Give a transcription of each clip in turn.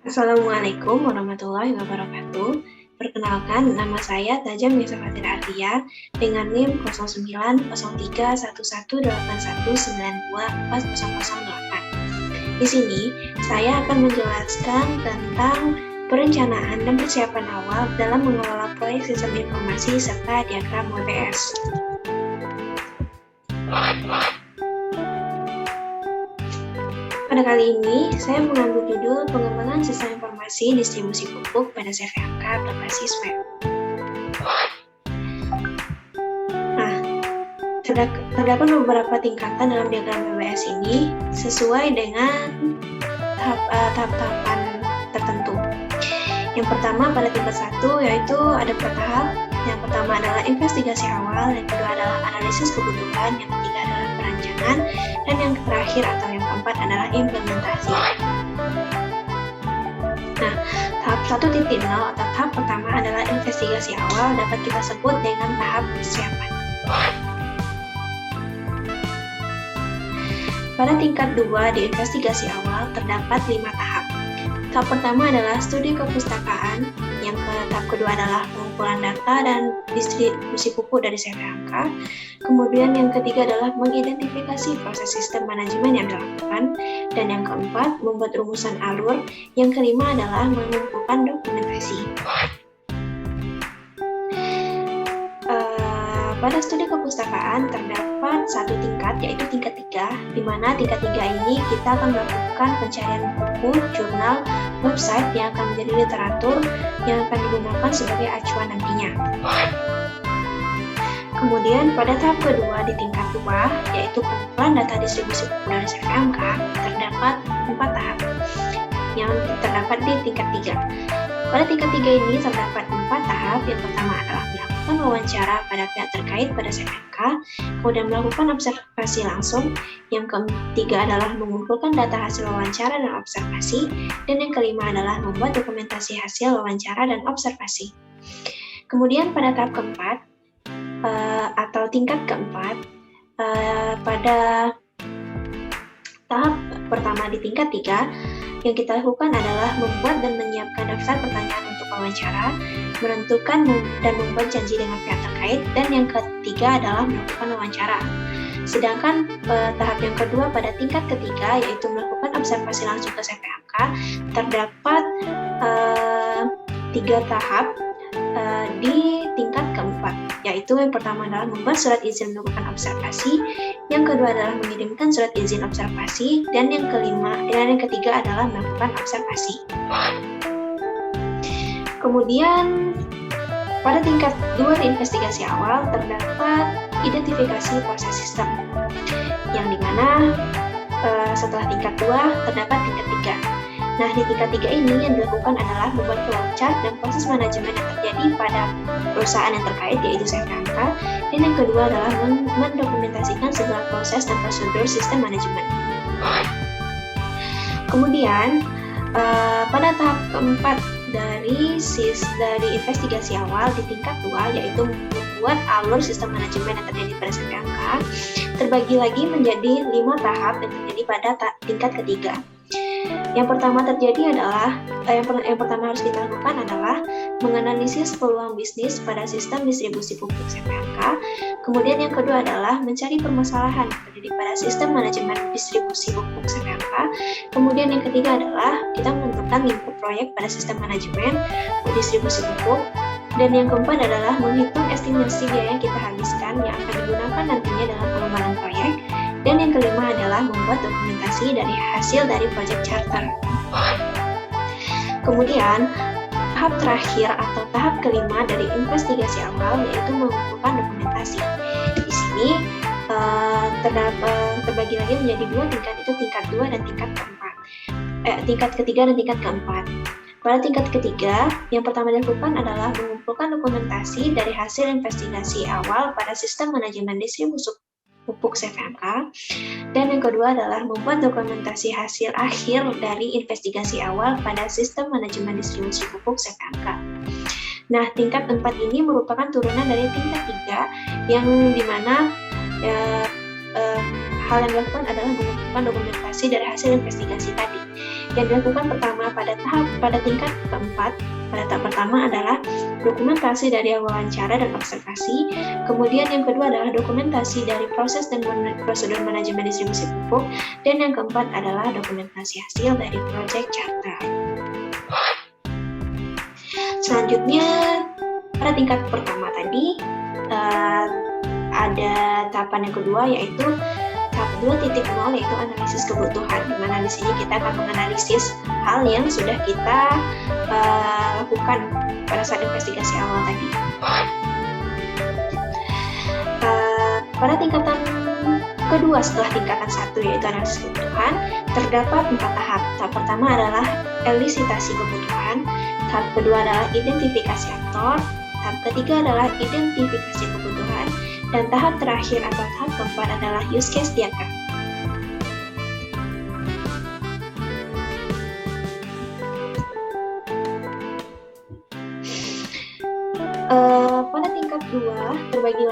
Assalamualaikum warahmatullahi wabarakatuh. Perkenalkan, nama saya Tajam Nisa Fatir Ardia dengan NIM 0903118191924008. Di sini, saya akan menjelaskan tentang perencanaan dan persiapan awal dalam mengelola proyek sistem informasi serta diagram WBS. Pada kali ini, saya mengambil judul Pengembangan Sistem Informasi Distribusi Pupuk pada CVMK berbasis web. Nah, terdapat beberapa tingkatan dalam diagram WBS ini sesuai dengan tahap-tahapan tertentu. Yang pertama pada tingkat 1 yaitu ada bertahap. Yang pertama adalah investigasi awal, yang kedua adalah analisis kebutuhan, yang ketiga adalah perancangan, dan yang terakhir atau yang keempat adalah implementasi. Nah, tahap 1.0 atau tahap pertama adalah investigasi awal, dapat kita sebut dengan tahap persiapan. Pada tingkat 2 di investigasi awal terdapat 5 tahap. Tahap pertama adalah studi kepustakaan, yang tahap kedua adalah pengumpulan data dan distribusi pupuk dari CVMK. Kemudian yang ketiga adalah mengidentifikasi proses sistem manajemen yang dilakukan, dan yang keempat membuat rumusan alur. Yang kelima adalah mengumpulkan dokumentasi. Pada studi kepustakaan terdapat satu tingkat, yaitu tingkat 3, di mana tingkat 3 ini kita akan melakukan pencarian buku, jurnal, website yang akan menjadi literatur yang akan digunakan sebagai acuan nantinya. Kemudian pada tahap kedua di tingkat 2, yaitu pengumpulan data distribusi buku dari CVMK, terdapat 4 tahap yang terdapat di tingkat 3. Pada tingkat 3 ini terdapat 4 tahap. Yang pertama adalah melakukan wawancara pada pihak terkait pada CVMK, kemudian melakukan observasi langsung. Yang ketiga adalah mengumpulkan data hasil wawancara dan observasi, dan yang kelima adalah membuat dokumentasi hasil wawancara dan observasi. Kemudian pada tahap keempat atau tingkat keempat, pada tahap pertama di tingkat 3, yang kita lakukan adalah membuat dan menyiapkan daftar pertanyaan untuk wawancara, menentukan dan membuat janji dengan pihak terkait, dan yang ketiga adalah melakukan wawancara. Sedangkan tahap yang kedua pada tingkat ketiga, yaitu melakukan observasi langsung ke CVMK, terdapat 3 tahap di tingkat keempat, yaitu yang pertama adalah membuat surat izin melakukan observasi, yang kedua adalah mengirimkan surat izin observasi, dan yang ketiga adalah melakukan observasi. Kemudian pada tingkat 2 di investigasi awal terdapat identifikasi proses sistem, yang dimana setelah tingkat 2 terdapat tingkat 3. Nah, di tingkat 3 ini yang dilakukan adalah membuat flowchart dan proses manajemen yang terjadi pada perusahaan yang terkait, yaitu CVMK, dan yang kedua adalah mendokumentasikan segala proses dan prosedur sistem manajemen. Kemudian, pada tahap keempat dari investigasi awal di tingkat 2, yaitu membuat alur sistem manajemen yang terjadi pada CVMK, terbagi lagi menjadi 5 tahap yang terjadi pada tingkat ketiga. Yang pertama harus kita lakukan adalah menganalisis peluang bisnis pada sistem distribusi pupuk CVMK. Kemudian yang kedua adalah mencari permasalahan yang terjadi pada sistem manajemen distribusi pupuk CVMK. Kemudian yang ketiga adalah kita menentukan lingkup proyek pada sistem manajemen distribusi pupuk. Dan yang keempat adalah menghitung estimasi biaya yang kita habiskan yang akan digunakan nantinya dalam pengembangan proyek. Dan yang kelima adalah membuat dokumentasi dari hasil dari project charter. Kemudian, tahap terakhir atau tahap kelima dari investigasi awal yaitu mengumpulkan dokumentasi. Di sini terbagi lagi menjadi 2 tingkat, itu tingkat 2 dan tingkat keempat. Tingkat ketiga dan tingkat keempat. Pada tingkat ketiga, yang pertama dilakukan adalah mengumpulkan dokumentasi dari hasil investigasi awal pada sistem manajemen distribusi pupuk CVMK, dan yang kedua adalah membuat dokumentasi hasil akhir dari investigasi awal pada sistem manajemen distribusi pupuk CVMK. Nah, tingkat 4 ini merupakan turunan dari tingkat 3 yang dimana hal yang dilakukan adalah mengumpulkan dokumentasi dari hasil investigasi tadi. Yang dilakukan pertama pada tingkat keempat, pada tahap pertama adalah dokumentasi dari wawancara dan observasi. Kemudian yang kedua adalah dokumentasi dari proses dan prosedur manajemen distribusi pupuk. Dan yang keempat adalah dokumentasi hasil dari project charter. Selanjutnya, pada tingkat pertama tadi ada tahapan yang kedua, yaitu tahap 2.0, yaitu analisis kebutuhan, di mana di sini kita akan menganalisis hal yang sudah kita lakukan pada saat investigasi awal tadi. Pada tingkatan kedua setelah tingkatan 1, yaitu analisis kebutuhan, terdapat 4 tahap. Tahap pertama adalah elisitasi kebutuhan, tahap kedua adalah identifikasi aktor, tahap ketiga adalah identifikasi kebutuhan, dan tahap terakhir atau tahap keempat adalah use case diagram. Pada tingkat 2 terbagi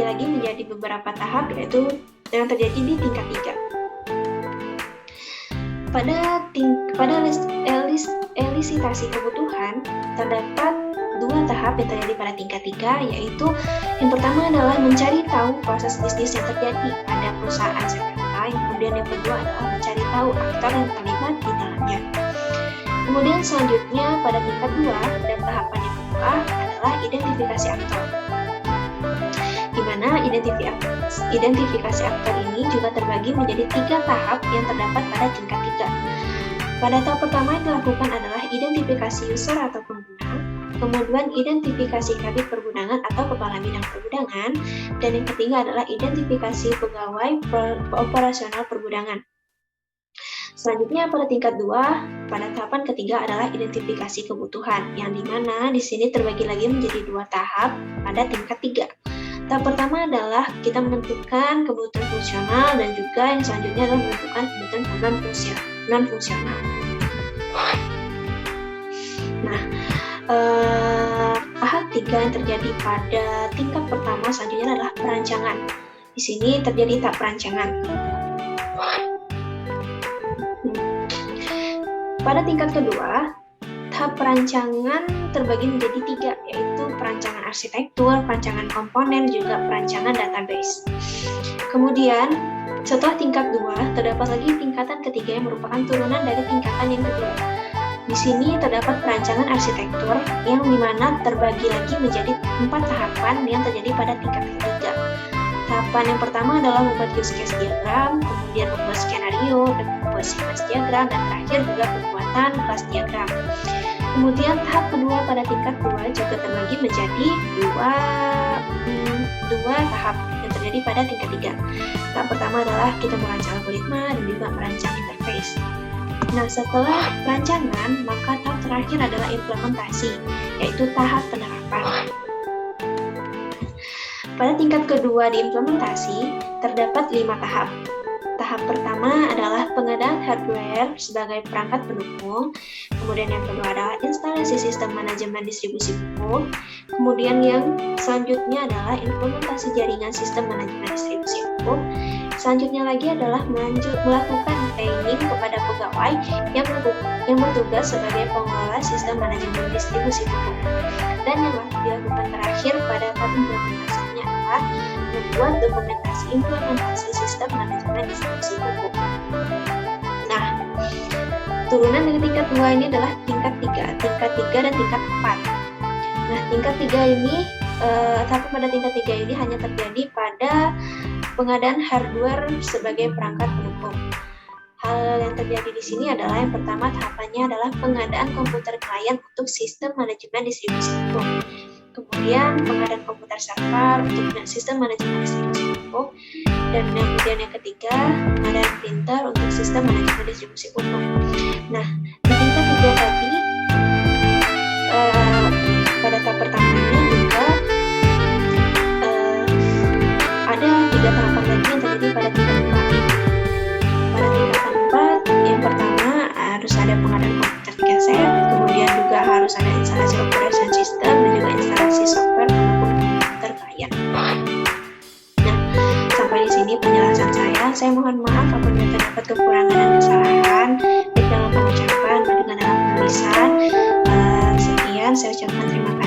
lagi menjadi beberapa tahap, yaitu yang terjadi di tingkat 3. Pada elisitasi kebutuhan terdapat 2 tahap yang terjadi pada tingkat 3, yaitu yang pertama adalah mencari tahu proses bisnis yang terjadi pada perusahaan serta, kemudian yang kedua adalah mencari tahu aktor yang terlibat di dalamnya. Kemudian selanjutnya pada tingkat 2 dan tahapan yang kedua adalah identifikasi aktor, di mana identifikasi aktor ini juga terbagi menjadi 3 tahap yang terdapat pada tingkat 3. Pada tahap pertama yang dilakukan adalah identifikasi user atau pengguna, kemudian identifikasi kabit pergudangan atau kepala bidang pergudangan, dan yang ketiga adalah identifikasi pegawai operasional pergudangan. Selanjutnya pada tingkat 2, pada tahapan ketiga adalah identifikasi kebutuhan, yang dimana di sini terbagi lagi menjadi 2 tahap pada tingkat 3. Tahap pertama adalah kita menentukan kebutuhan fungsional, dan juga yang selanjutnya adalah menentukan kebutuhan non-fungsional. Nah, tahap 3 yang terjadi pada tingkat pertama selanjutnya adalah perancangan. Di sini terjadi tahap perancangan. Pada tingkat kedua, tahap perancangan terbagi menjadi 3, yaitu perancangan arsitektur, perancangan komponen, juga perancangan database. Kemudian, setelah tingkat 2, terdapat lagi tingkatan ketiga yang merupakan turunan dari tingkatan yang kedua. Di sini terdapat perancangan arsitektur yang dimana terbagi lagi menjadi 4 tahapan yang terjadi pada tingkat ketiga. Tahapan yang pertama adalah membuat use case diagram, kemudian membuat skenario, dan membuat sequence diagram, dan terakhir juga pembuatan kelas diagram. Kemudian tahap kedua pada tingkat 2 juga terbagi menjadi dua tahap yang terjadi pada tingkat 3. Tahap pertama adalah kita merancang algoritma dan juga merancang interface. Nah, setelah perancangan, maka tahap terakhir adalah implementasi, yaitu tahap penerapan. Pada tingkat kedua di implementasi, terdapat 5 tahap. Tahap pertama adalah pengadaan hardware sebagai perangkat pendukung, kemudian yang kedua adalah instalasi sistem manajemen distribusi pupuk, kemudian yang selanjutnya adalah implementasi jaringan sistem manajemen distribusi pupuk, selanjutnya lagi adalah melakukan training kepada pegawai yang bertugas sebagai pengelola sistem manajemen distribusi pupuk, dan yang dilakukan terakhir pada tahap implementasinya adalah membuat dokumentasi implementasi sistem manajemen distribusi pupuk. Nah, turunan dari tingkat 2 ini adalah tingkat 3 dan tingkat 4. Nah, tingkat 3 ini, tahap pada tingkat 3 ini hanya terjadi pada pengadaan hardware sebagai perangkat pendukung. Hal yang terjadi di sini adalah yang pertama tahapannya adalah pengadaan komputer klien untuk sistem manajemen distribusi pupuk. Kemudian pengadaan komputer server untuk sistem manajemen distribusi pupuk, dan kemudian yang ketiga pengadaan printer untuk sistem manajemen distribusi pupuk. Nah, di tingkat 3 tadi pada tahap pertamanya juga ada 3 tahapan lagi yang terjadi pada tingkat 4. Pada tingkatan 4, yang pertama harus ada pengadaan komputer 3 set, kemudian juga harus ada instalasi operation system dan juga instalasi software pendukung komputer klien. Nah, sampai di kekurangan dan kesalahan baik dalam pengucapan maupun dalam penulisan. Sekian, saya ucapkan terima kasih.